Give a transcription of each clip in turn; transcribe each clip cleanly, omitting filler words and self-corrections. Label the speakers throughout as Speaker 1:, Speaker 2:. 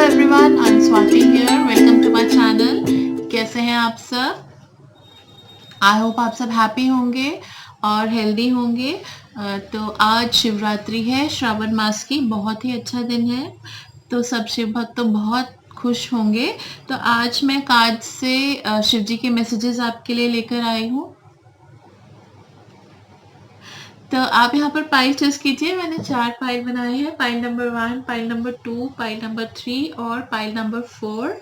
Speaker 1: Everyone, I am Swati here. Welcome to my channel. कैसे हैं आप सब? आई होप आप सब हैप्पी होंगे और हेल्दी होंगे। तो आज शिवरात्रि है, श्रावण मास की बहुत ही अच्छा दिन है, तो सब शिव भक्त तो बहुत खुश होंगे। तो आज मैं कार्ड से शिव जी के मैसेजेस आपके लिए लेकर आई हूँ। तो आप यहाँ पर पाइल चूज कीजिए। मैंने 4 पाइल बनाए हैं, pile number 1, pile number 2, pile number 3 और पाइल नंबर 4।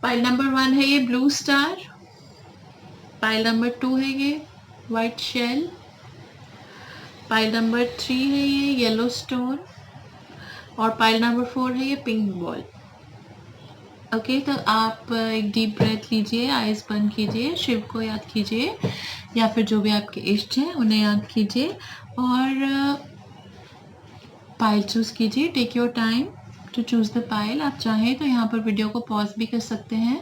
Speaker 1: पाइल नंबर 1 है ये ब्लू स्टार, पाइल नंबर 2 है ये वाइट शेल, पाइल नंबर 3 है ये येलो स्टोन और पाइल नंबर 4 है ये पिंक बॉल। ओके, तो आप एक डीप ब्रेथ लीजिए, आइज बंद कीजिए, शिव को याद कीजिए या फिर जो भी आपके इष्ट हैं उन्हें याद कीजिए और पाइल चूज कीजिए। Take your time to choose the pile. आप चाहें तो यहाँ पर वीडियो को पॉज भी कर सकते हैं।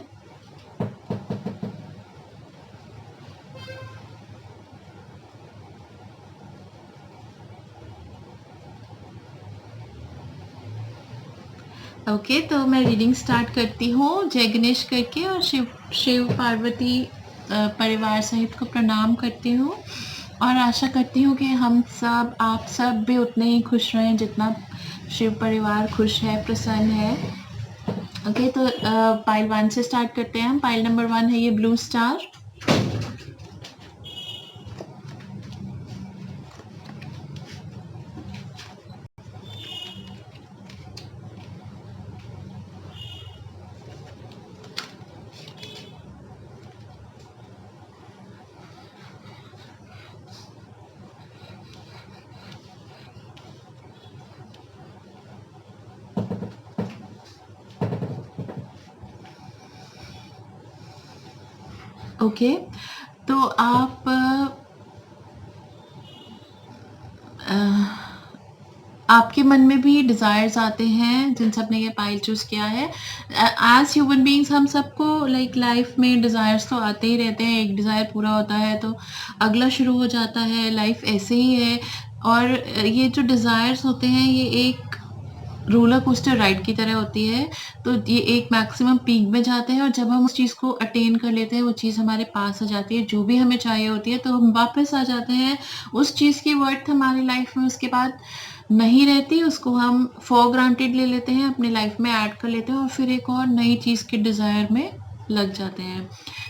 Speaker 1: ओके, तो मैं रीडिंग स्टार्ट करती हूँ जय गणेश करके और शिव पार्वती परिवार सहित को प्रणाम करती हूँ और आशा करती हूँ कि हम सब, आप सब भी उतने ही खुश रहें जितना शिव परिवार खुश है, प्रसन्न है। ओके, तो पाइल 1 से स्टार्ट करते हैं हम। पाइल नंबर 1 है ये ब्लू स्टार, ओके। तो आप आपके मन में भी डिज़ायर्स आते हैं जिन सब ने ये पाइल चूज़ किया है। एज ह्यूमन बीइंग्स हम सबको लाइफ में डिज़ायर्स तो आते ही रहते हैं। एक डिज़ायर पूरा होता है तो अगला शुरू हो जाता है। लाइफ ऐसे ही है और ये जो डिज़ायर्स होते हैं ये एक रोलर कोस्टर राइड की तरह होती है। तो ये एक मैक्सिमम पीक में जाते हैं और जब हम उस चीज़ को अटेन कर लेते हैं, वो चीज़ हमारे पास आ जाती है, जो भी हमें चाहिए होती है, तो हम वापस आ जाते हैं। उस चीज़ की वर्थ हमारी लाइफ में उसके बाद नहीं रहती, उसको हम फॉर ग्रांटेड ले लेते हैं, अपनी लाइफ में ऐड कर लेते हैं और फिर एक और नई चीज़ के डिज़ायर में लग जाते हैं।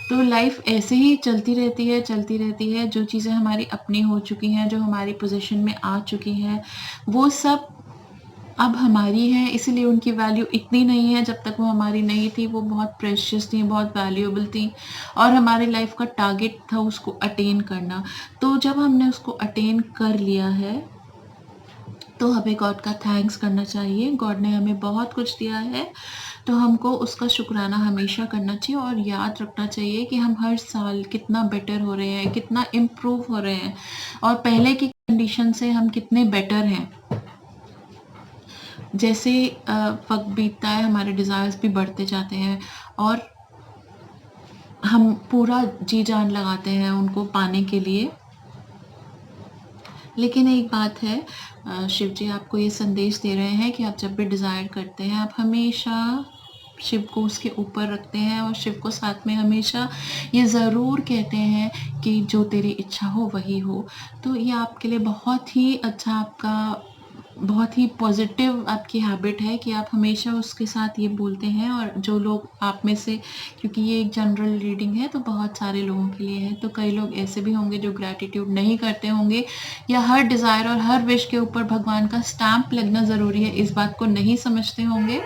Speaker 1: तो लाइफ ऐसे ही चलती रहती है, चलती रहती है। जो चीज़ें हमारी अपनी हो चुकी हैं, जो हमारी पोजीशन में आ चुकी हैं, वो सब अब हमारी है, इसीलिए उनकी वैल्यू इतनी नहीं है। जब तक वो हमारी नहीं थी, वो बहुत प्रेशियस थी, बहुत वैल्यूएबल थी और हमारी लाइफ का टारगेट था उसको अटेन करना। तो जब हमने उसको अटेन कर लिया है तो हमें गॉड का थैंक्स करना चाहिए। गॉड ने हमें बहुत कुछ दिया है, तो हमको उसका शुक्राना हमेशा करना चाहिए और याद रखना चाहिए कि हम हर साल कितना बेटर हो रहे हैं, कितना इम्प्रूव हो रहे हैं और पहले की कंडीशन से हम कितने बेटर हैं। जैसे वक्त बीतता है, हमारे डिज़ायर्स भी बढ़ते जाते हैं और हम पूरा जी जान लगाते हैं उनको पाने के लिए। लेकिन एक बात है, शिव जी आपको ये संदेश दे रहे हैं कि आप जब भी डिज़ायर करते हैं, आप हमेशा शिव को उसके ऊपर रखते हैं और शिव को साथ में हमेशा ये ज़रूर कहते हैं कि जो तेरी इच्छा हो वही हो। तो ये आपके लिए बहुत ही अच्छा, आपका बहुत ही पॉजिटिव आपकी हैबिट है कि आप हमेशा उसके साथ ये बोलते हैं। और जो लोग आप में से, क्योंकि ये एक जनरल रीडिंग है तो बहुत सारे लोगों के लिए है, तो कई लोग ऐसे भी होंगे जो ग्रैटिट्यूड नहीं करते होंगे या हर डिज़ायर और हर विश के ऊपर भगवान का स्टैम्प लगना ज़रूरी है, इस बात को नहीं समझते होंगे।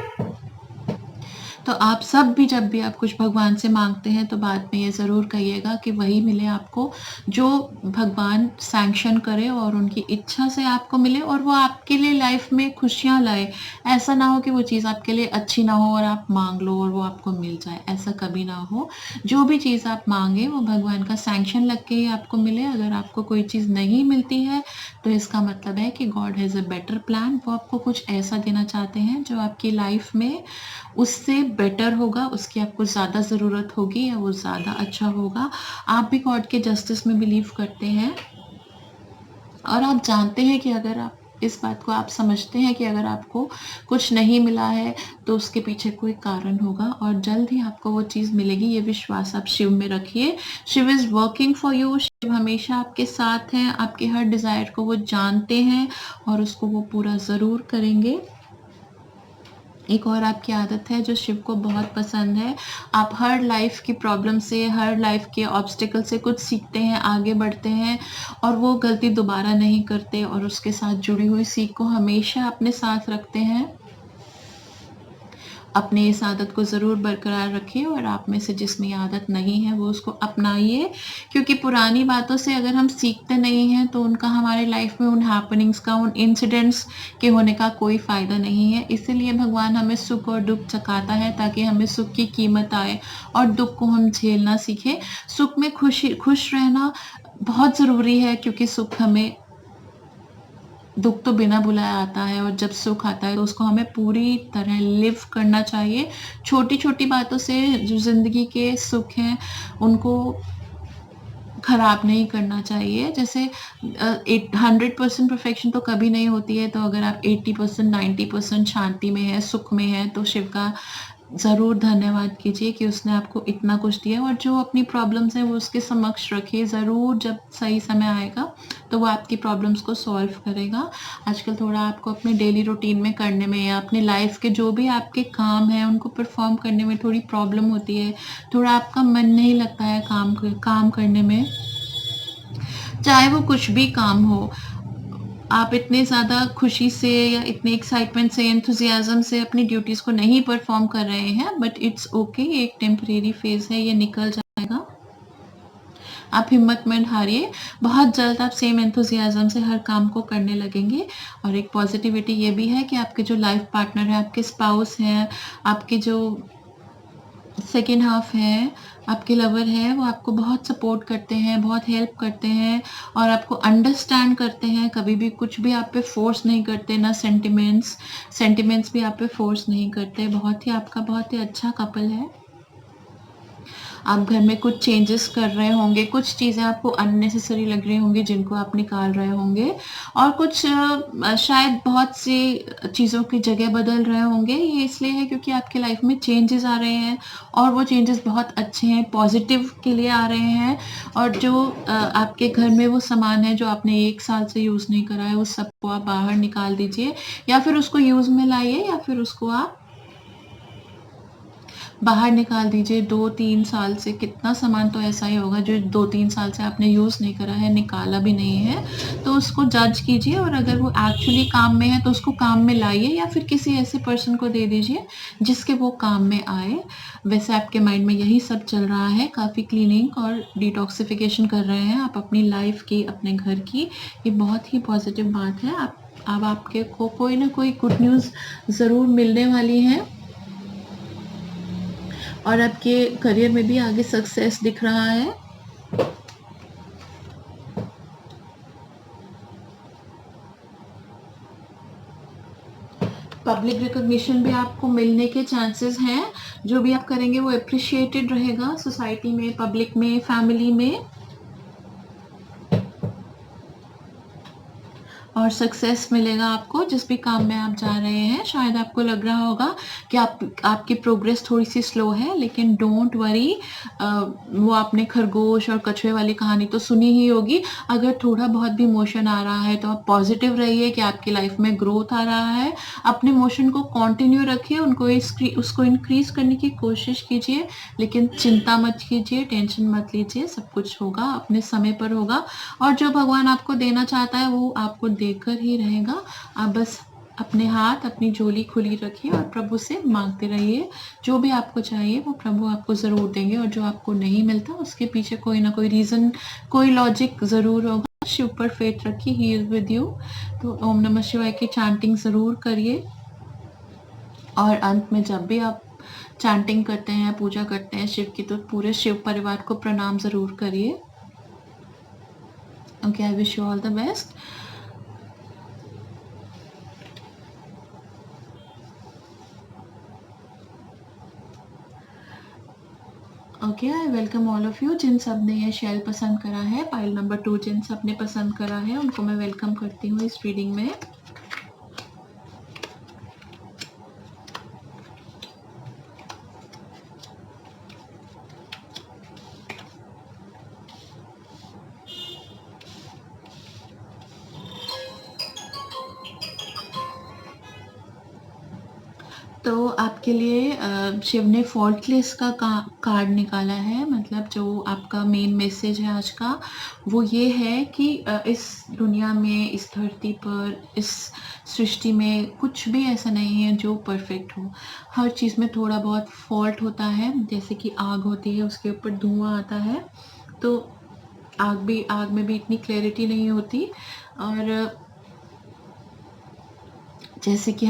Speaker 1: तो आप सब भी जब भी आप कुछ भगवान से मांगते हैं तो बाद में ये ज़रूर कहिएगा कि वही मिले आपको जो भगवान सैंक्शन करे और उनकी इच्छा से आपको मिले और वो आपके लिए लाइफ में खुशियाँ लाए। ऐसा ना हो कि वो चीज़ आपके लिए अच्छी ना हो और आप मांग लो और वो आपको मिल जाए, ऐसा कभी ना हो। जो भी चीज़ आप मांगे वो भगवान का सैंक्शन लग के ही आपको मिले। अगर आपको कोई चीज़ नहीं मिलती है तो इसका मतलब है कि God has a better plan. वो आपको कुछ ऐसा देना चाहते हैं जो आपकी लाइफ में उससे बेटर होगा, उसकी आपको ज़्यादा ज़रूरत होगी या वो ज़्यादा अच्छा होगा। आप भी गॉड के जस्टिस में बिलीव करते हैं और आप जानते हैं कि अगर आप इस बात को आप समझते हैं कि अगर आपको कुछ नहीं मिला है तो उसके पीछे कोई कारण होगा और जल्द ही आपको वो चीज़ मिलेगी। ये विश्वास आप शिव में रखिए। Shiva is working for you. Shiva हमेशा आपके साथ हैं, आपके हर डिज़ायर को वो जानते हैं और उसको वो पूरा ज़रूर करेंगे। एक और आपकी आदत है जो शिव को बहुत पसंद है, आप हर लाइफ की प्रॉब्लम से, हर लाइफ के ऑब्स्टिकल से कुछ सीखते हैं, आगे बढ़ते हैं और वो गलती दोबारा नहीं करते और उसके साथ जुड़ी हुई सीख को हमेशा अपने साथ रखते हैं। अपने इस आदत को ज़रूर बरकरार रखिए और आप में से जिसमें ये आदत नहीं है वो उसको अपनाइए, क्योंकि पुरानी बातों से अगर हम सीखते नहीं हैं तो उनका हमारे लाइफ में, उन हैपनिंग्स का, उन इंसिडेंट्स के होने का कोई फ़ायदा नहीं है। इसीलिए भगवान हमें सुख और दुख चखाता है ताकि हमें सुख की कीमत आए और दुख को हम झेलना सीखें। सुख में खुश रहना बहुत ज़रूरी है, क्योंकि सुख हमें, दुख तो बिना बुलाए आता है और जब सुख आता है तो उसको हमें पूरी तरह लिव करना चाहिए। छोटी-छोटी बातों से जो ज़िंदगी के सुख हैं उनको खराब नहीं करना चाहिए। जैसे 100% परफेक्शन तो कभी नहीं होती है, तो अगर आप 80% 90% शांति में हैं, सुख में हैं, तो शिव का ज़रूर धन्यवाद कीजिए कि उसने आपको इतना कुछ दिया और जो अपनी प्रॉब्लम्स हैं वो उसके समक्ष रखिए। ज़रूर जब सही समय आएगा तो वो आपकी प्रॉब्लम्स को सॉल्व करेगा। आजकल थोड़ा आपको अपने डेली रूटीन में करने में या अपने लाइफ के जो भी आपके काम हैं उनको परफॉर्म करने में थोड़ी प्रॉब्लम होती है, थोड़ा आपका मन नहीं लगता है काम करने में, चाहे वो कुछ भी काम हो। आप इतने ज़्यादा खुशी से या इतने एक्साइटमेंट से, एंथुसियाज़्म से अपनी ड्यूटीज़ को नहीं परफॉर्म कर रहे हैं, बट इट्स ओके, एक टेम्परेरी फेज़ है, ये निकल जाएगा। आप हिम्मत मत हारिए, बहुत जल्द आप सेम एंथुसियाज़्म से हर काम को करने लगेंगे। और एक पॉजिटिविटी ये भी है कि आपके जो लाइफ पार्टनर हैं, आपके स्पाउस हैं, आपके जो सेकेंड हाफ है, आपके लवर हैं, वो आपको बहुत सपोर्ट करते हैं, बहुत हेल्प करते हैं और आपको अंडरस्टैंड करते हैं। कभी भी कुछ भी आप पे फोर्स नहीं करते, ना सेंटिमेंट्स भी आप पे फोर्स नहीं करते। आपका बहुत ही अच्छा कपल है। आप घर में कुछ चेंजेस कर रहे होंगे, कुछ चीज़ें आपको अननेसेसरी लग रही होंगी जिनको आप निकाल रहे होंगे और कुछ शायद बहुत सी चीज़ों की जगह बदल रहे होंगे। ये इसलिए है क्योंकि आपके लाइफ में चेंजेस आ रहे हैं और वो चेंजेस बहुत अच्छे हैं, पॉजिटिव के लिए आ रहे हैं। और जो आपके घर में वो सामान है जो आपने 1 साल से यूज़ नहीं करा है, उस सबको आप बाहर निकाल दीजिए या फिर उसको यूज़ में लाइए या फिर उसको आप बाहर निकाल दीजिए। 2-3 साल से कितना सामान तो ऐसा ही होगा जो 2-3 साल से आपने यूज़ नहीं करा है, निकाला भी नहीं है, तो उसको जज कीजिए और अगर वो एक्चुअली काम में है तो उसको काम में लाइए या फिर किसी ऐसे पर्सन को दे दीजिए जिसके वो काम में आए। वैसे आपके माइंड में यही सब चल रहा है, काफ़ी क्लीनिंग और डिटॉक्सिफिकेशन कर रहे हैं आप अपनी लाइफ की, अपने घर की। ये बहुत ही पॉजिटिव बात है। अब आपके को कोई ना कोई गुड न्यूज़ ज़रूर मिलने वाली है और आपके करियर में भी आगे सक्सेस दिख रहा है। पब्लिक रिकॉग्निशन भी आपको मिलने के चांसेस हैं। जो भी आप करेंगे वो अप्रिशिएटेड रहेगा सोसाइटी में, पब्लिक में, फैमिली में और सक्सेस मिलेगा आपको जिस भी काम में आप जा रहे हैं। शायद आपको लग रहा होगा कि आपकी प्रोग्रेस थोड़ी सी स्लो है, लेकिन डोंट वरी। वो आपने खरगोश और कछुए वाली कहानी तो सुनी ही होगी। अगर थोड़ा बहुत भी मोशन आ रहा है तो आप पॉजिटिव रहिए कि आपकी लाइफ में ग्रोथ आ रहा है। अपने मोशन को कंटिन्यू रखिए, उसको इंक्रीज करने की कोशिश कीजिए, लेकिन चिंता मत कीजिए, टेंशन मत लीजिए। सब कुछ होगा, अपने समय पर होगा और जो भगवान आपको देना चाहता है वो आपको देकर ही रहेगा। आप बस अपने हाथ, अपनी झोली खुली रखिए और प्रभु से मांगते रहिए। जो भी आपको चाहिए वो प्रभु आपको ज़रूर देंगे और जो आपको नहीं मिलता उसके पीछे कोई ना कोई रीज़न, कोई लॉजिक ज़रूर होगा। शिव पर फेथ रखिए, ही इज़ विद यू। तो ओम नमः शिवाय की चैंटिंग ज़रूर करिए और अंत में जब भी आप चैंटिंग करते हैं, पूजा करते हैं शिव की, तो पूरे शिव परिवार को प्रणाम ज़रूर करिए। Okay, I wish you all the best. Okay, I welcome all of you. जिन सब ने ये शेल पसंद करा है, पाइल नंबर 2 जिन सब ने पसंद करा है, उनको मैं वेलकम करती हूँ इस रीडिंग में। तो आपके लिए शिव ने फॉल्टलेस का कार्ड निकाला है। मतलब जो आपका मेन मैसेज है आज का वो ये है कि इस दुनिया में, इस धरती पर, इस सृष्टि में कुछ भी ऐसा नहीं है जो परफेक्ट हो। हर चीज़ में थोड़ा बहुत फॉल्ट होता है। जैसे कि आग होती है, उसके ऊपर धुआं आता है, तो आग में भी इतनी क्लैरिटी नहीं होती। और जैसे कि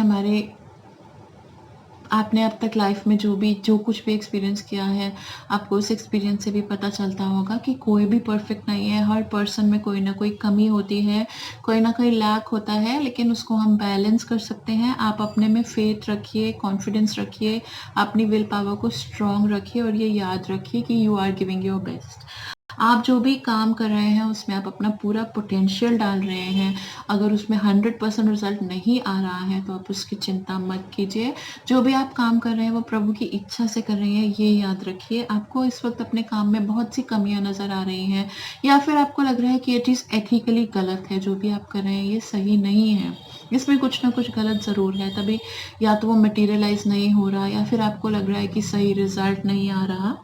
Speaker 1: आपने अब तक लाइफ में जो कुछ भी एक्सपीरियंस किया है, आपको उस एक्सपीरियंस से भी पता चलता होगा कि कोई भी परफेक्ट नहीं है। हर पर्सन में कोई ना कोई कमी होती है, कोई ना कोई लैक होता है, लेकिन उसको हम बैलेंस कर सकते हैं। आप अपने में फेथ रखिए, कॉन्फिडेंस रखिए, अपनी विल पावर को स्ट्रॉन्ग रखिए और ये याद रखिए कि you are giving your best. आप जो भी काम कर रहे हैं उसमें आप अपना पूरा पोटेंशियल डाल रहे हैं। अगर उसमें 100% रिजल्ट नहीं आ रहा है तो आप उसकी चिंता मत कीजिए। जो भी आप काम कर रहे हैं वो प्रभु की इच्छा से कर रहे हैं, ये याद रखिए। आपको इस वक्त अपने काम में बहुत सी कमियां नज़र आ रही हैं, या फिर आपको लग रहा है कि ये चीज़ एथिकली गलत है, जो भी आप कर रहे हैं ये सही नहीं है, इसमें कुछ ना कुछ गलत ज़रूर है, तभी या तो वो मटीरियलाइज नहीं हो रहा, या फिर आपको लग रहा है कि सही रिजल्ट नहीं आ रहा।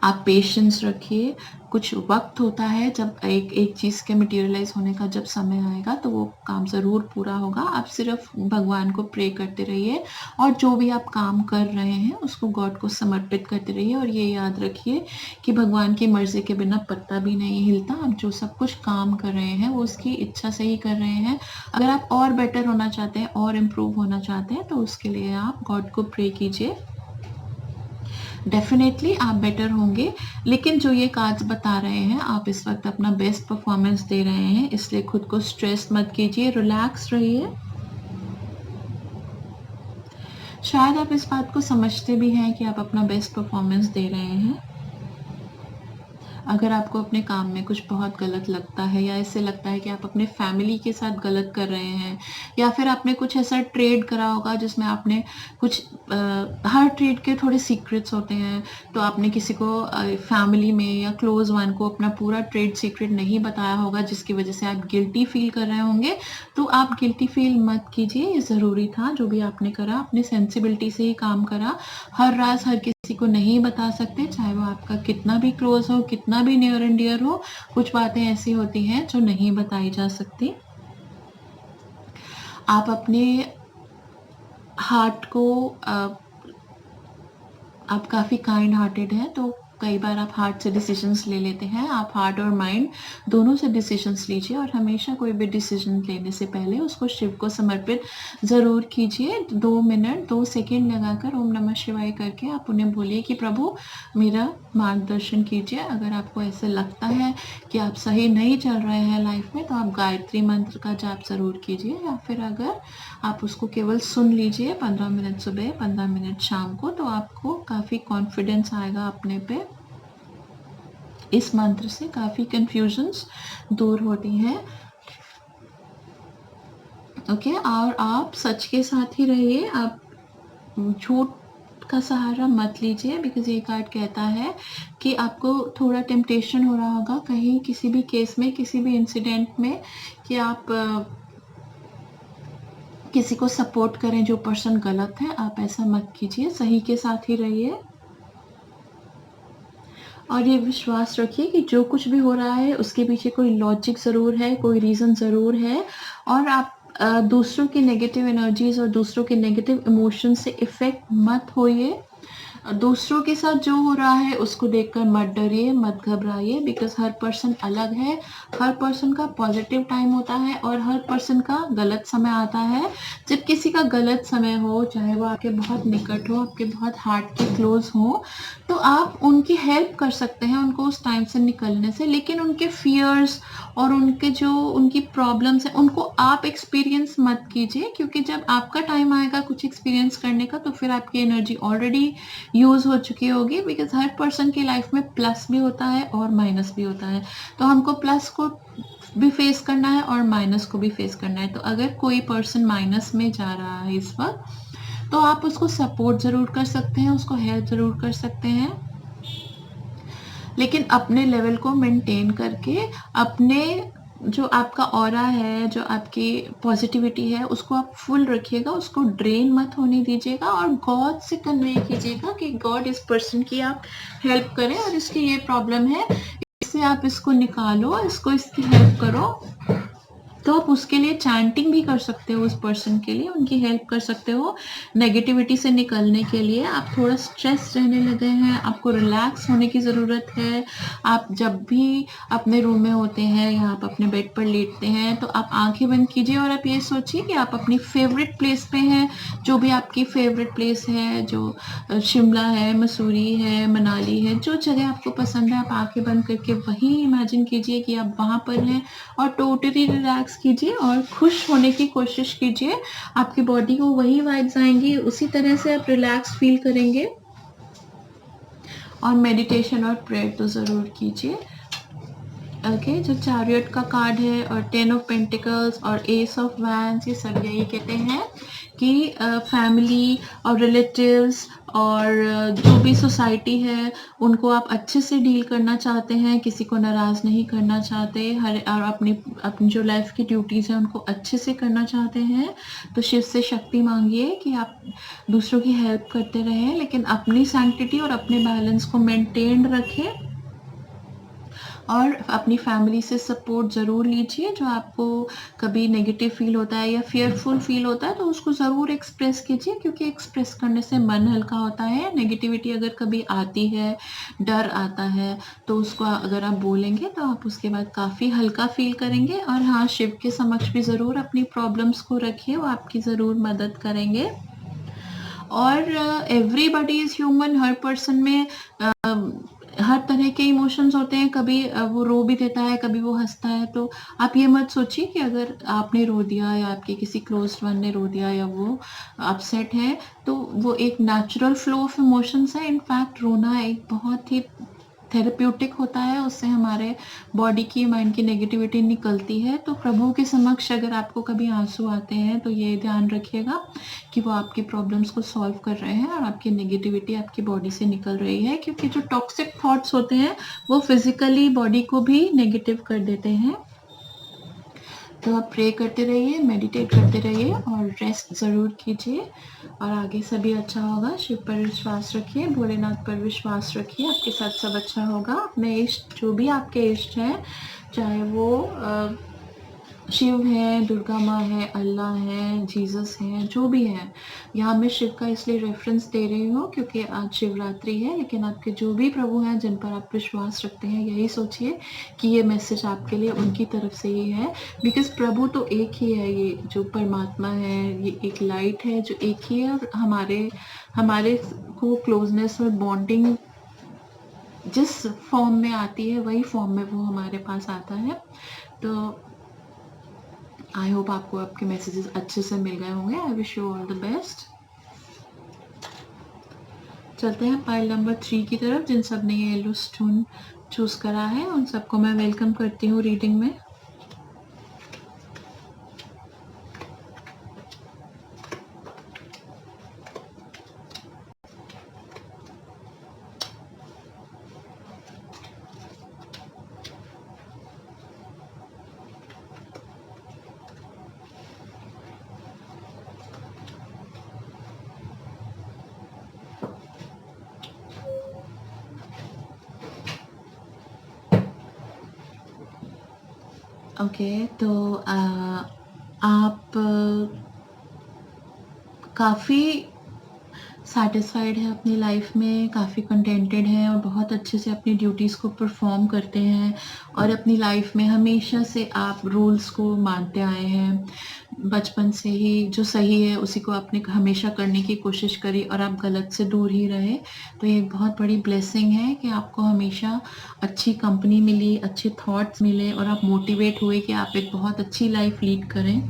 Speaker 1: आप पेशेंस रखिए। कुछ वक्त होता है जब एक चीज़ के मटेरियलाइज होने का जब समय आएगा तो वो काम ज़रूर पूरा होगा। आप सिर्फ भगवान को प्रे करते रहिए और जो भी आप काम कर रहे हैं उसको गॉड को समर्पित करते रहिए। और ये याद रखिए कि भगवान की मर्जी के बिना पत्ता भी नहीं हिलता। आप जो सब कुछ काम कर रहे हैं वो उसकी इच्छा से ही कर रहे हैं। अगर आप और बेटर होना चाहते हैं और इम्प्रूव होना चाहते हैं तो उसके लिए आप गॉड को प्रे कीजिए। डेफिनेटली आप बेटर होंगे। लेकिन जो ये कार्ड्स बता रहे हैं, आप इस वक्त अपना बेस्ट परफॉर्मेंस दे रहे हैं, इसलिए खुद को स्ट्रेस मत कीजिए, रिलैक्स रहिए। शायद आप इस बात को समझते भी हैं कि आप अपना बेस्ट परफॉर्मेंस दे रहे हैं। अगर आपको अपने काम में कुछ बहुत गलत लगता है, या ऐसे लगता है कि आप अपने फैमिली के साथ गलत कर रहे हैं, या फिर आपने कुछ ऐसा ट्रेड करा होगा जिसमें आपने कुछ हर ट्रेड के थोड़े सीक्रेट्स होते हैं, तो आपने किसी को फैमिली में या क्लोज वन को अपना पूरा ट्रेड सीक्रेट नहीं बताया होगा, जिसकी वजह से आप गिल्टी फील कर रहे होंगे, तो आप गिल्टी फील मत कीजिए। ये ज़रूरी था जो भी आपने करा, अपने सेंसिबिलिटी से ही काम करा। हर राज हर किसी को नहीं बता सकते, चाहे वो आपका कितना भी क्लोज हो, कितना भी नियर एंड डियर हो। कुछ बातें ऐसी होती हैं जो नहीं बताई जा सकती। आप अपने हार्ट को आप काफ़ी काइंड हार्टेड हैं, तो कई बार आप हार्ट से डिसीजंस ले लेते हैं। आप हार्ट और माइंड दोनों से डिसीजंस लीजिए, और हमेशा कोई भी डिसीजन लेने से पहले उसको शिव को समर्पित ज़रूर कीजिए। 2 मिनट 2 सेकेंड लगाकर ओम नमः शिवाय करके आप उन्हें बोलिए कि प्रभु मेरा मार्गदर्शन कीजिए। अगर आपको ऐसे लगता है कि आप सही नहीं चल रहे हैं लाइफ में, तो आप गायत्री मंत्र का जाप ज़रूर कीजिए, या फिर अगर आप उसको केवल सुन लीजिए 15 मिनट सुबह, 15 मिनट शाम को, तो आपको काफ़ी कॉन्फिडेंस आएगा अपने पे। इस मंत्र से काफ़ी कंफ्यूजन्स दूर होती हैं। ओके, और आप सच के साथ ही रहिए। आप झूठ का सहारा मत लीजिए, बिकॉज ये कार्ड कहता है कि आपको थोड़ा टेम्पटेशन हो रहा होगा कहीं किसी भी केस में, किसी भी इंसिडेंट में, कि आप किसी को सपोर्ट करें जो पर्सन गलत है। आप ऐसा मत कीजिए, सही के साथ ही रहिए। और ये विश्वास रखिए कि जो कुछ भी हो रहा है उसके पीछे कोई लॉजिक ज़रूर है, कोई रीज़न ज़रूर है। और आप दूसरों की नेगेटिव एनर्जीज और दूसरों के नेगेटिव इमोशन से इफ़ेक्ट मत होइए। दूसरों के साथ जो हो रहा है उसको देखकर मत डरिए, मत घबराइए, बिकॉज हर पर्सन अलग है। हर पर्सन का पॉजिटिव टाइम होता है और हर पर्सन का गलत समय आता है। जब किसी का गलत समय हो, चाहे वो आपके बहुत निकट हो, आपके बहुत हार्ट के क्लोज हो, तो आप उनकी हेल्प कर सकते हैं उनको उस टाइम से निकलने से। लेकिन उनके फियर्स और उनके जो उनकी प्रॉब्लम्स हैं उनको आप एक्सपीरियंस मत कीजिए, क्योंकि जब आपका टाइम आएगा कुछ एक्सपीरियंस करने का तो फिर आपकी एनर्जी ऑलरेडी यूज़ हो चुकी होगी। बिकॉज हर पर्सन की लाइफ में प्लस भी होता है और माइनस भी होता है, तो हमको प्लस को भी फेस करना है और माइनस को भी फेस करना है। तो अगर कोई पर्सन माइनस में जा रहा है इस वक्त, तो आप उसको सपोर्ट ज़रूर कर सकते हैं, उसको हेल्प ज़रूर कर सकते हैं, लेकिन अपने लेवल को मेंटेन करके, अपने जो आपका ऑरा है, जो आपकी पॉजिटिविटी है, उसको आप फुल रखिएगा, उसको ड्रेन मत होने दीजिएगा और गॉड से कन्वे कीजिएगा कि गॉड इस पर्सन की आप हेल्प करें और इसकी ये प्रॉब्लम है, इससे आप इसको निकालो, इसको इसकी हेल्प करो। तो आप उसके लिए चैंटिंग भी कर सकते हो, उस पर्सन के लिए उनकी हेल्प कर सकते हो। नेगेटिविटी से निकलने के लिए आप थोड़ा स्ट्रेस रहने लगे हैं, आपको रिलैक्स होने की ज़रूरत है। आप जब भी अपने रूम में होते हैं या आप अपने बेड पर लेटते हैं तो आप आंखें बंद कीजिए और आप ये सोचिए कि आप अपनी फेवरेट प्लेस पे हैं, जो भी आपकी फेवरेट प्लेस है, जो शिमला है, मसूरी है, मनाली है, जो जगह आपको पसंद है, आप आंखें बंद करके वही इमेजिन कीजिए कि आप वहाँ पर हैं और टोटली रिलैक्स कीजिए और खुश होने की कोशिश कीजिए। आपकी बॉडी को वही वाइब्स आएंगी, उसी तरह से आप रिलैक्स फील करेंगे। और मेडिटेशन और प्रेयर तो ज़रूर कीजिए। ओके, जो चैरियट का कार्ड है और 10 ऑफ पेंटिकल्स और एस ऑफ वैंड्स, ये सब यही कहते हैं कि फैमिली और रिलेटिव्स और जो भी सोसाइटी है उनको आप अच्छे से डील करना चाहते हैं, किसी को नाराज़ नहीं करना चाहते, हर और अपनी अपनी जो लाइफ की ड्यूटीज़ हैं उनको अच्छे से करना चाहते हैं। तो शिव से शक्ति मांगिए कि आप दूसरों की हेल्प करते रहें, लेकिन अपनी सैंक्टिटी और अपने बैलेंस को मेंटेन रखें और अपनी फैमिली से सपोर्ट ज़रूर लीजिए। जो आपको कभी नेगेटिव फील होता है या फियरफुल फील होता है तो उसको ज़रूर एक्सप्रेस कीजिए, क्योंकि एक्सप्रेस करने से मन हल्का होता है। नेगेटिविटी अगर कभी आती है, डर आता है, तो उसको अगर आप बोलेंगे तो आप उसके बाद काफ़ी हल्का फील करेंगे। और हाँ, शिव के समक्ष भी ज़रूर अपनी प्रॉब्लम्स को रखिए, वो आपकी ज़रूर मदद करेंगे। और everybody is human, her person में हर तरह के इमोशंस होते हैं। कभी वो रो भी देता है, कभी वो हंसता है। तो आप ये मत सोचिए कि अगर आपने रो दिया या आपके किसी क्लोज्ड वन ने रो दिया या वो अपसेट है, तो वो एक नेचुरल फ्लो ऑफ इमोशंस है। इनफैक्ट रोना एक बहुत ही थेरेप्यूटिक होता है, उससे हमारे बॉडी की, माइंड की नेगेटिविटी निकलती है। तो प्रभु के समक्ष अगर आपको कभी आंसू आते हैं तो ये ध्यान रखिएगा कि वो आपकी प्रॉब्लम्स को सॉल्व कर रहे हैं और आपकी नेगेटिविटी आपकी बॉडी से निकल रही है, क्योंकि जो टॉक्सिक थॉट्स होते हैं वो फिजिकली बॉडी को भी नेगेटिव कर देते हैं। तो आप प्रे करते रहिए, मेडिटेट करते रहिए और रेस्ट ज़रूर कीजिए और आगे सभी अच्छा होगा। शिव पर विश्वास रखिए, भोलेनाथ पर विश्वास रखिए, आपके साथ सब अच्छा होगा। अपने इष्ट, जो भी आपके इष्ट हैं, चाहे वो शिव है, दुर्गा माँ है, अल्लाह है, जीसस है, जो भी है। यहाँ मैं शिव का इसलिए रेफरेंस दे रही हूँ क्योंकि आज शिवरात्रि है, लेकिन आपके जो भी प्रभु हैं जिन पर आप विश्वास रखते हैं, यही सोचिए कि ये मैसेज आपके लिए उनकी तरफ से ही है। बिकॉज प्रभु तो एक ही है, ये जो परमात्मा है, ये एक लाइट है जो एक ही है और हमारे को क्लोजनेस और बॉन्डिंग जिस फॉर्म में आती है वही फॉर्म में वो हमारे पास आता है। तो आई होप आपको आपके मैसेजेस अच्छे से मिल गए होंगे। I wish you all the best. चलते हैं पाइल नंबर 3 की तरफ। जिन सब ने ये येलो स्टोन चूज़ करा है उन सबको मैं वेलकम करती हूँ रीडिंग में। ओके, तो आप काफ़ी सैटिस्फाइड है अपनी लाइफ में, काफ़ी कंटेंटेड हैं और बहुत अच्छे से अपनी ड्यूटीज़ को परफॉर्म करते हैं और अपनी लाइफ में हमेशा से आप रूल्स को मानते आए हैं। बचपन से ही जो सही है उसी को आपने हमेशा करने की कोशिश करी और आप गलत से दूर ही रहे। तो ये एक बहुत बड़ी ब्लेसिंग है कि आपको हमेशा अच्छी कंपनी मिली, अच्छे थॉट्स मिले और आप मोटिवेट हुए कि आप एक बहुत अच्छी लाइफ लीड करें।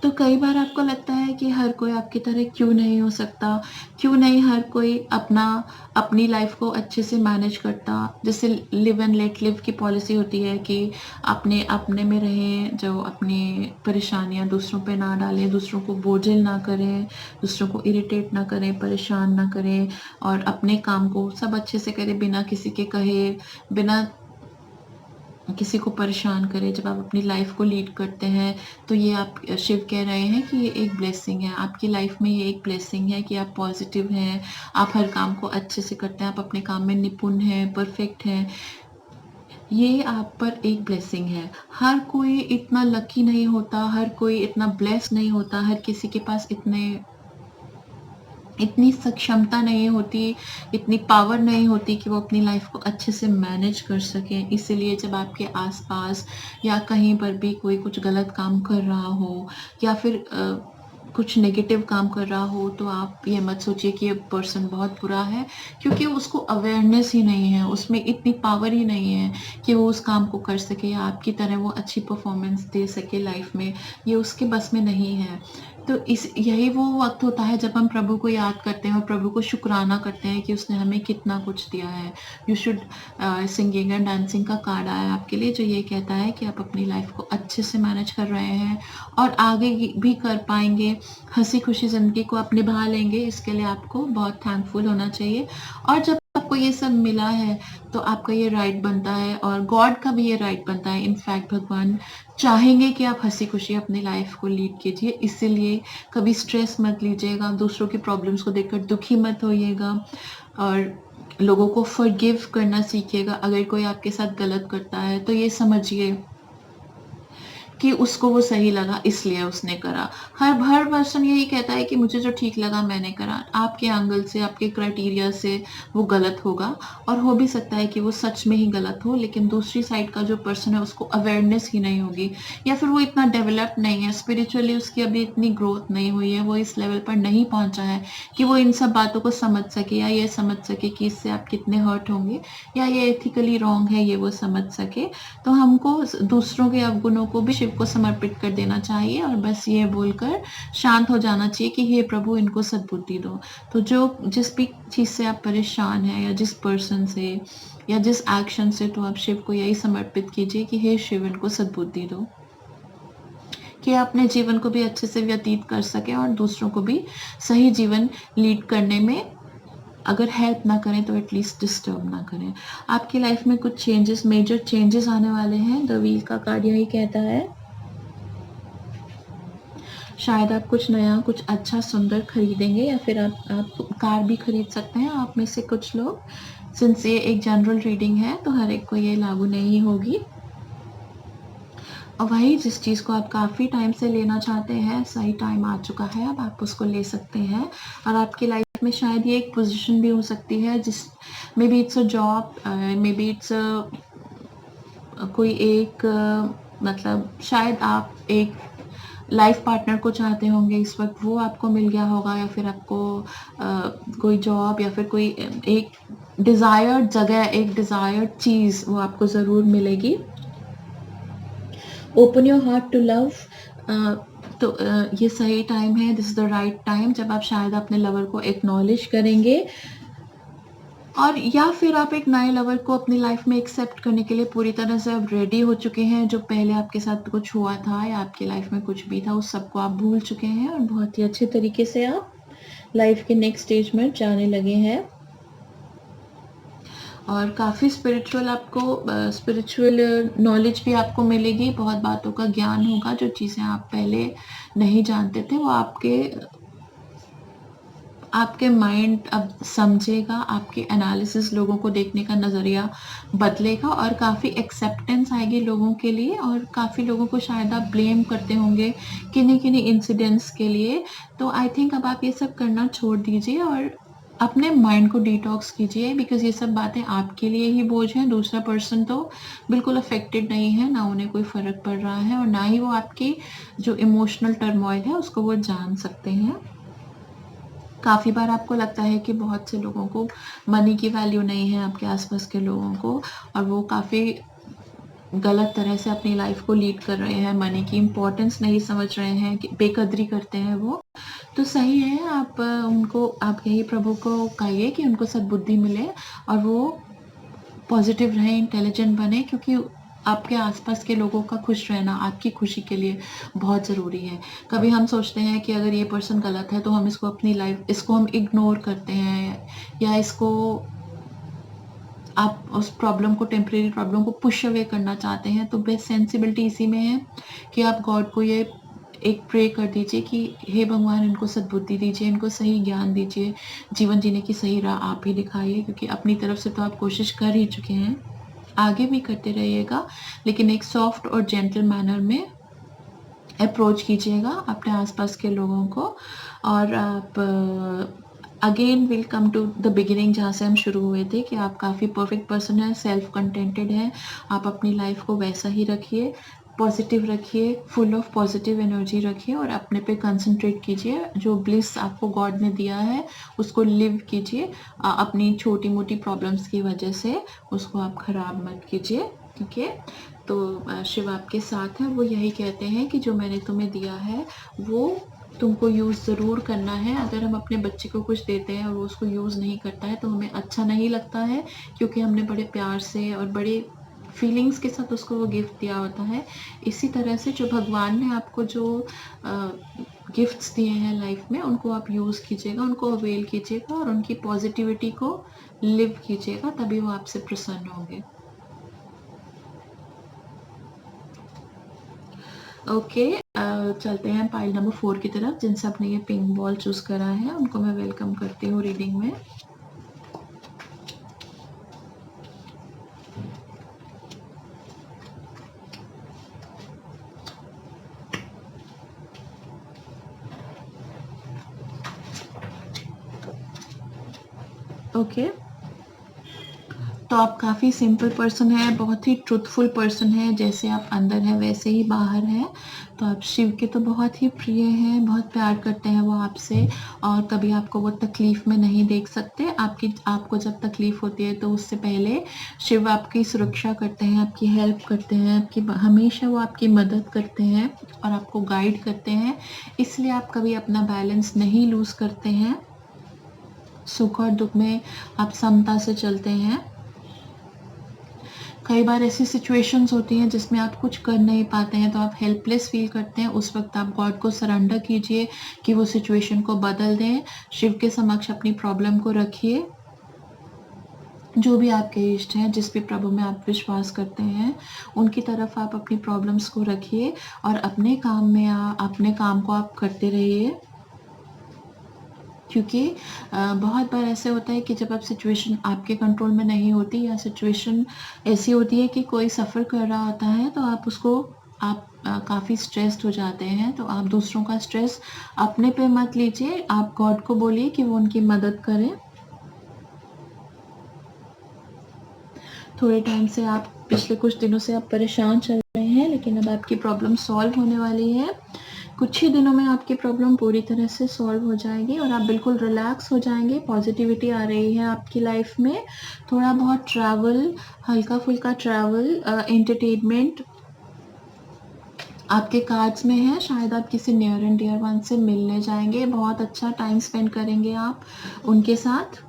Speaker 1: तो कई बार आपको लगता है कि हर कोई आपकी तरह क्यों नहीं हो सकता, क्यों नहीं हर कोई अपनी लाइफ को अच्छे से मैनेज करता। जैसे लिव एंड लेट लिव की पॉलिसी होती है कि अपने अपने में रहें, जो अपनी परेशानियां दूसरों पे ना डालें, दूसरों को बोझिल ना करें, दूसरों को इरिटेट ना करें, परेशान ना करें और अपने काम को सब अच्छे से करें बिना किसी के कहे, बिना किसी को परेशान करे, जब आप अपनी लाइफ को लीड करते हैं, तो ये आप शिव कह रहे हैं कि ये एक ब्लेसिंग है आपकी लाइफ में। ये एक ब्लेसिंग है कि आप पॉजिटिव हैं, आप हर काम को अच्छे से करते हैं, आप अपने काम में निपुण हैं, परफेक्ट हैं। ये आप पर एक ब्लेसिंग है। हर कोई इतना लकी नहीं होता, हर कोई इतना ब्लेस्ड नहीं होता, हर किसी के पास इतनी सक्षमता नहीं होती, इतनी पावर नहीं होती कि वो अपनी लाइफ को अच्छे से मैनेज कर सकें। इसीलिए जब आपके आसपास या कहीं पर भी कोई कुछ गलत काम कर रहा हो या फिर कुछ नेगेटिव काम कर रहा हो, तो आप ये मत सोचिए कि ये पर्सन बहुत बुरा है, क्योंकि उसको अवेयरनेस ही नहीं है, उसमें इतनी पावर ही नहीं है कि वो उस काम को कर सके या आपकी तरह वो अच्छी परफॉर्मेंस दे सके लाइफ में। ये उसके बस में नहीं है। तो यही वो वक्त होता है जब हम प्रभु को याद करते हैं और प्रभु को शुक्राना करते हैं कि उसने हमें कितना कुछ दिया है। You should singing and dancing का कार्ड आया आपके लिए, जो ये कहता है कि आप अपनी लाइफ को अच्छे से मैनेज कर रहे हैं और आगे भी कर पाएंगे, हंसी खुशी ज़िंदगी को आप निभा लेंगे। इसके लिए आपको बहुत थैंकफुल होना चाहिए। और जब आपको ये सब मिला है, तो आपका ये राइट बनता है और गॉड का भी ये राइट बनता है। इनफैक्ट भगवान चाहेंगे कि आप हंसी खुशी अपनी लाइफ को लीड कीजिए। इसीलिए कभी स्ट्रेस मत लीजिएगा, दूसरों की प्रॉब्लम्स को देखकर दुखी मत होइएगा और लोगों को फॉरगिव करना सीखिएगा। अगर कोई आपके साथ गलत करता है, तो ये समझिए कि उसको वो सही लगा इसलिए उसने करा। हर पर्सन यही कहता है कि मुझे जो ठीक लगा मैंने करा। आपके एंगल से, आपके क्राइटेरिया से वो गलत होगा और हो भी सकता है कि वो सच में ही गलत हो, लेकिन दूसरी साइड का जो पर्सन है उसको अवेयरनेस ही नहीं होगी या फिर वो इतना डेवलप नहीं है स्पिरिचुअली, उसकी अभी इतनी ग्रोथ नहीं हुई है, वो इस लेवल पर नहीं पहुंचा है कि वो इन सब बातों को समझ सके या ये समझ सके कि इससे आप कितने हर्ट होंगे या ये एथिकली रॉन्ग है, ये वो समझ सके। तो हमको दूसरों के अवगुणों को भी शिव को समर्पित कर देना चाहिए और बस ये बोलकर शांत हो जाना चाहिए कि हे प्रभु, इनको सद्बुद्धि दो। तो जिस भी चीज़ से आप परेशान हैं या जिस पर्सन से या जिस एक्शन से, तो आप शिव को यही समर्पित कीजिए कि हे शिव, इनको सद्बुद्धि दो कि अपने जीवन को भी अच्छे से व्यतीत कर सके और दूसरों को भी सही जीवन लीड करने में अगर हेल्प ना करें तो एटलीस्ट डिस्टर्ब ना करें। आपकी लाइफ में कुछ चेंजेस, मेजर चेंजेस आने वाले हैं। द व्हील का कार्ड यही कहता है। शायद आप कुछ नया, कुछ अच्छा सुंदर खरीदेंगे या फिर आप कार भी खरीद सकते हैं, आप में से कुछ लोग। सिंस ये एक जनरल रीडिंग है तो हर एक को ये लागू नहीं होगी। और वही जिस चीज़ को आप काफ़ी टाइम से लेना चाहते हैं, सही टाइम आ चुका है, अब आप उसको ले सकते हैं। और आपकी लाइफ में शायद ये एक पोजीशन भी हो सकती है जिस may be it's a job, may be it's कोई एक मतलब शायद आप एक लाइफ पार्टनर को चाहते होंगे इस वक्त, वो आपको मिल गया होगा या फिर आपको कोई जॉब या फिर कोई एक डिज़ायर्ड जगह, एक डिज़ायर्ड चीज़ वो आपको ज़रूर मिलेगी। Open your heart to love. तो ये सही टाइम है, this is the right time जब आप शायद अपने लवर को एक्नॉलेज करेंगे और या फिर आप एक नए लवर को अपनी लाइफ में एक्सेप्ट करने के लिए पूरी तरह से अब रेडी हो चुके हैं। जो पहले आपके साथ कुछ हुआ था या आपकी लाइफ में कुछ भी था, उस सबको आप भूल चुके हैं और बहुत ही अच्छे तरीके से आप लाइफ के नेक्स्ट स्टेज में जाने लगे हैं। और काफ़ी स्पिरिचुअल नॉलेज भी आपको मिलेगी, बहुत बातों का ज्ञान होगा। जो चीज़ें आप पहले नहीं जानते थे वो आपके माइंड अब समझेगा, आपके एनालिसिस, लोगों को देखने का नज़रिया बदलेगा और काफ़ी एक्सेप्टेंस आएगी लोगों के लिए। और काफ़ी लोगों को शायद आप ब्लेम करते होंगे किन्हीं इंसिडेंट्स के लिए। तो आई थिंक अब आप ये सब करना छोड़ दीजिए और अपने माइंड को डिटॉक्स कीजिए, बिकॉज ये सब बातें आपके लिए ही बोझ हैं। दूसरा पर्सन तो बिल्कुल अफेक्टेड नहीं है, ना उन्हें कोई फ़र्क पड़ रहा है और ना ही वो आपकी जो इमोशनल टर्मोइल है उसको वो जान सकते हैं। काफ़ी बार आपको लगता है कि बहुत से लोगों को मनी की वैल्यू नहीं है, आपके आसपास के लोगों को, और वो काफ़ी गलत तरह से अपनी लाइफ को लीड कर रहे हैं, मनी की इम्पोर्टेंस नहीं समझ रहे हैं, बेकदरी करते हैं वो। तो सही है, आप यही प्रभु को कहिए कि उनको सद्बुद्धि मिले और वो पॉजिटिव रहें, इंटेलिजेंट बने, क्योंकि आपके आसपास के लोगों का खुश रहना आपकी खुशी के लिए बहुत ज़रूरी है। कभी हम सोचते हैं कि अगर ये पर्सन गलत है तो हम इसको हम इग्नोर करते हैं या इसको आप उस प्रॉब्लम को, टेम्परेरी प्रॉब्लम को पुश अवे करना चाहते हैं, तो बेस्ट सेंसिबिलिटी इसी में है कि आप गॉड को ये एक प्रे कर दीजिए कि हे भगवान, इनको सद्बुद्धि दीजिए, इनको सही ज्ञान दीजिए, जीवन जीने की सही राह आप ही दिखाइए, क्योंकि अपनी तरफ से तो आप कोशिश कर ही चुके हैं, आगे भी करते रहिएगा, लेकिन एक सॉफ्ट और जेंटल मैनर में अप्रोच कीजिएगा अपने आसपास के लोगों को। और आप again will come to the beginning, जहाँ से हम शुरू हुए थे, कि आप काफ़ी परफेक्ट पर्सन हैं, सेल्फ कंटेंटेड हैं, आप अपनी लाइफ को वैसा ही रखिए, पॉजिटिव रखिए, फुल ऑफ पॉजिटिव एनर्जी रखिए, और अपने पे कंसंट्रेट कीजिए। जो ब्लिस आपको गॉड ने दिया है उसको लिव कीजिए, अपनी छोटी मोटी प्रॉब्लम्स की वजह से उसको आप ख़राब मत कीजिए, ठीक है। तो शिव आपके साथ हैं, वो यही कहते हैं कि जो मैंने तुम्हें दिया है वो तुमको यूज़ ज़रूर करना है। अगर हम अपने बच्चे को कुछ देते हैं और वो उसको यूज़ नहीं करता है तो हमें अच्छा नहीं लगता है, क्योंकि हमने बड़े प्यार से और बड़े फीलिंग्स के साथ उसको वो गिफ्ट दिया होता है। इसी तरह से जो भगवान ने आपको जो गिफ्ट्स दिए हैं लाइफ में, उनको आप यूज़ कीजिएगा, उनको अवेल कीजिएगा और उनकी पॉजिटिविटी को लिव कीजिएगा, तभी वो आपसे प्रसन्न होंगे। ओके, चलते हैं पाइल नंबर 4 की तरफ। जिन सब ने ये पिंक बॉल चूज करा है उनको मैं वेलकम करती हूँ रीडिंग में। ओके, तो आप काफ़ी सिंपल पर्सन है, बहुत ही ट्रुथफुल पर्सन है, जैसे आप अंदर है वैसे ही बाहर है। तो आप शिव के तो बहुत ही प्रिय हैं, बहुत प्यार करते हैं वो आपसे, और कभी आपको वो तकलीफ़ में नहीं देख सकते। आपको जब तकलीफ़ होती है तो उससे पहले शिव आपकी सुरक्षा करते हैं, आपकी हेल्प करते हैं, हमेशा वो आपकी मदद करते हैं और आपको गाइड करते हैं। इसलिए आप कभी अपना बैलेंस नहीं लूज़ करते हैं, सुख और दुख में आप समता से चलते हैं। कई बार ऐसी सिचुएशंस होती हैं जिसमें आप कुछ कर नहीं पाते हैं, तो आप हेल्पलेस फील करते हैं। उस वक्त आप गॉड को सरेंडर कीजिए कि वो सिचुएशन को बदल दें। शिव के समक्ष अपनी प्रॉब्लम को रखिए। जो भी आपके इष्ट हैं, जिस भी प्रभु में आप विश्वास करते हैं, उनकी तरफ आप अपनी प्रॉब्लम्स को रखिए और अपने काम को आप करते रहिए। क्योंकि बहुत बार ऐसे होता है कि जब आप सिचुएशन आपके कंट्रोल में नहीं होती, या सिचुएशन ऐसी होती है कि कोई सफ़र कर रहा होता है, तो आप काफ़ी स्ट्रेस्ड हो जाते हैं। तो आप दूसरों का स्ट्रेस अपने पे मत लीजिए, आप गॉड को बोलिए कि वो उनकी मदद करें। थोड़े टाइम से पिछले कुछ दिनों से आप परेशान चल रहे हैं, लेकिन अब आपकी प्रॉब्लम सॉल्व होने वाली है। कुछ ही दिनों में आपकी प्रॉब्लम पूरी तरह से सॉल्व हो जाएगी और आप बिल्कुल रिलैक्स हो जाएंगे। पॉजिटिविटी आ रही है आपकी लाइफ में। थोड़ा बहुत ट्रैवल, हल्का फुल्का ट्रैवल, एंटरटेनमेंट आपके कार्ड्स में है। शायद आप किसी नियर एंड डियर वन से मिलने जाएंगे, बहुत अच्छा टाइम स्पेंड करेंगे आप उनके साथ।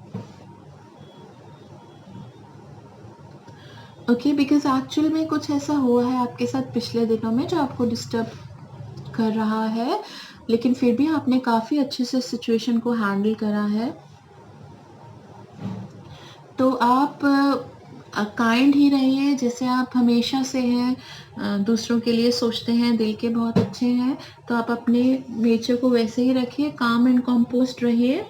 Speaker 1: ओके, बिकॉज एक्चुअल में कुछ ऐसा हुआ है आपके साथ पिछले दिनों में जो आपको डिस्टर्ब कर रहा है, लेकिन फिर भी आपने काफ़ी अच्छे से सिचुएशन को हैंडल करा है। तो आप काइंड ही रहिए, जैसे आप हमेशा से हैं, दूसरों के लिए सोचते हैं, दिल के बहुत अच्छे हैं। तो आप अपने नेचर को वैसे ही रखिए, काम एंड कंपोस्ट रहिए।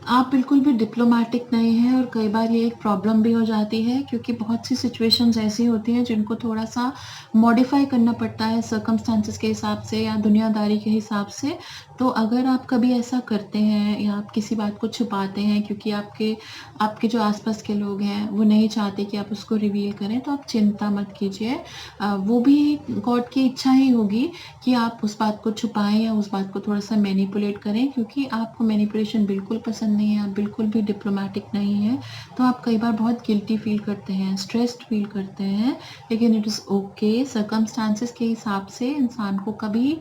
Speaker 1: आप बिल्कुल भी डिप्लोमेटिक नहीं हैं, और कई बार ये एक प्रॉब्लम भी हो जाती है, क्योंकि बहुत सी सिचुएशंस ऐसी होती हैं जिनको थोड़ा सा मॉडिफाई करना पड़ता है सर्कमस्टांसेस के हिसाब से या दुनियादारी के हिसाब से। तो अगर आप कभी ऐसा करते हैं या आप किसी बात को छुपाते हैं क्योंकि आपके जो आसपास के लोग हैं वो नहीं चाहते कि आप उसको रिवील करें, तो आप चिंता मत कीजिए। वो भी गॉड की इच्छा ही होगी कि आप उस बात को छुपाएं या उस बात को थोड़ा सा मैनिपुलेट करें, क्योंकि आपको मैनिपुलेशन बिल्कुल पसंद नहीं है, आप बिल्कुल भी डिप्लोमेटिक नहीं हैं। तो आप कई बार बहुत गिल्टी फील करते हैं, स्ट्रेस्ड फील करते हैं, लेकिन इट इज़ ओके। सर्कमस्टांसेस के हिसाब से इंसान को कभी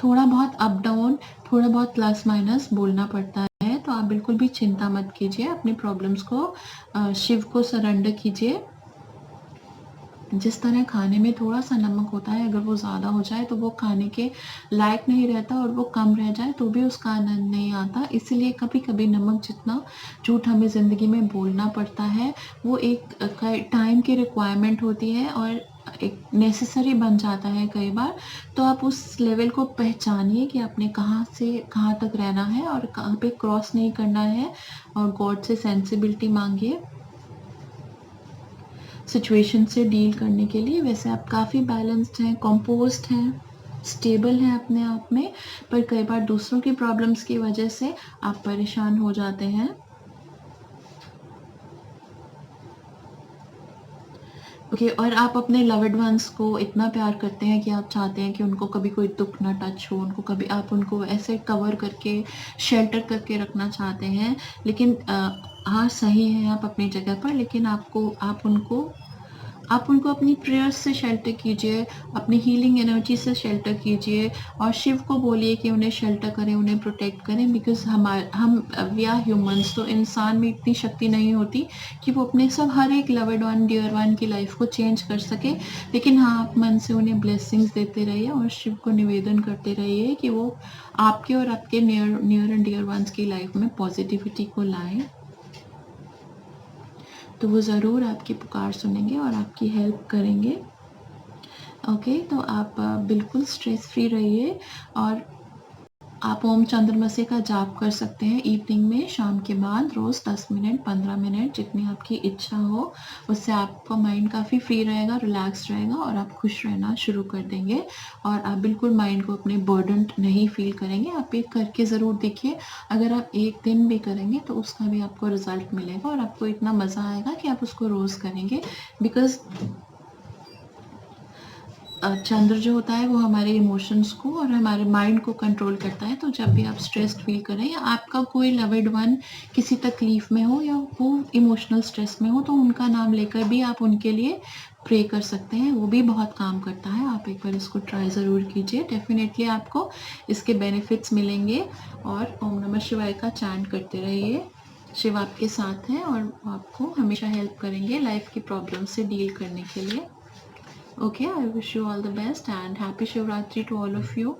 Speaker 1: थोड़ा बहुत अप डाउन, थोड़ा बहुत प्लस माइनस बोलना पड़ता है। तो आप बिल्कुल भी चिंता मत कीजिए, अपनी प्रॉब्लम्स को शिव को सरेंडर कीजिए। जिस तरह खाने में थोड़ा-सा नमक होता है, अगर वो ज़्यादा हो जाए तो वो खाने के लायक नहीं रहता, और वो कम रह जाए तो भी उसका आनंद नहीं आता। इसीलिए कभी-कभी नमक जितना झूठ हमें ज़िंदगी में बोलना पड़ता है, वो एक टाइम की रिक्वायरमेंट होती है और एक नेसेसरी बन जाता है कई बार। तो आप उस लेवल को पहचानिए कि आपने कहाँ से कहाँ तक रहना है और कहाँ पे क्रॉस नहीं करना है, और गॉड से सेंसिबिलिटी माँगिए सिचुएशन से डील करने के लिए। वैसे आप काफ़ी बैलेंस्ड हैं, कंपोज़्ड हैं, स्टेबल हैं अपने आप में, पर कई बार दूसरों की प्रॉब्लम्स की वजह से आप परेशान हो जाते हैं। ओके, और आप अपने लव्ड वंस को इतना प्यार करते हैं कि आप चाहते हैं कि उनको कभी कोई दुःख ना टच हो, उनको कभी आप उनको ऐसे कवर करके, शेल्टर करके रखना चाहते हैं। लेकिन हाँ, सही है आप अपनी जगह पर, लेकिन आप उनको अपनी प्रेयर्स से शेल्टर कीजिए, अपनी हीलिंग एनर्जी से शेल्टर कीजिए, और शिव को बोलिए कि उन्हें शेल्टर करें, उन्हें प्रोटेक्ट करें। बिकॉज़ हम वी आर ह्यूमन्स, तो इंसान में इतनी शक्ति नहीं होती कि वो अपने हर एक लव्ड वन, डियर वन की लाइफ को चेंज कर सके। लेकिन हाँ, आप मन से उन्हें ब्लेसिंग्स देते रहिए और शिव को निवेदन करते रहिए कि वो आपके और आपके नियर एंड डियर वंस की लाइफ में पॉजिटिविटी को लाएँ। तो वो ज़रूर आपकी पुकार सुनेंगे और आपकी हेल्प करेंगे। ओके, तो आप बिल्कुल स्ट्रेस फ्री रहिए, और आप ओम चंद्रमसे का जाप कर सकते हैं इवनिंग में, शाम के बाद रोज़ 10 मिनट, 15 मिनट, जितनी आपकी इच्छा हो। उससे आपका माइंड काफ़ी फ्री रहेगा, रिलैक्स रहेगा, और आप खुश रहना शुरू कर देंगे, और आप बिल्कुल माइंड को अपने बर्डन्ड नहीं फील करेंगे। आप ये करके ज़रूर देखिए। अगर आप एक दिन भी करेंगे तो उसका भी आपको रिज़ल्ट मिलेगा, और आपको इतना मज़ा आएगा कि आप उसको रोज़ करेंगे। बिकॉज़ चंद्र जो होता है वो हमारे इमोशंस को और हमारे माइंड को कंट्रोल करता है। तो जब भी आप स्ट्रेस्ड फील करें, या आपका कोई लव्ड वन किसी तकलीफ में हो, या वो इमोशनल स्ट्रेस में हो, तो उनका नाम लेकर भी आप उनके लिए प्रे कर सकते हैं। वो भी बहुत काम करता है। आप एक बार इसको ट्राई ज़रूर कीजिए, डेफिनेटली आपको इसके बेनिफिट्स मिलेंगे। और ओम नमः शिवाय का चैंट करते रहिए। शिव आपके साथ हैं और आपको हमेशा हेल्प करेंगे लाइफ की प्रॉब्लम से डील करने के लिए। Okay, I wish you all the best and happy Shivratri to all of you.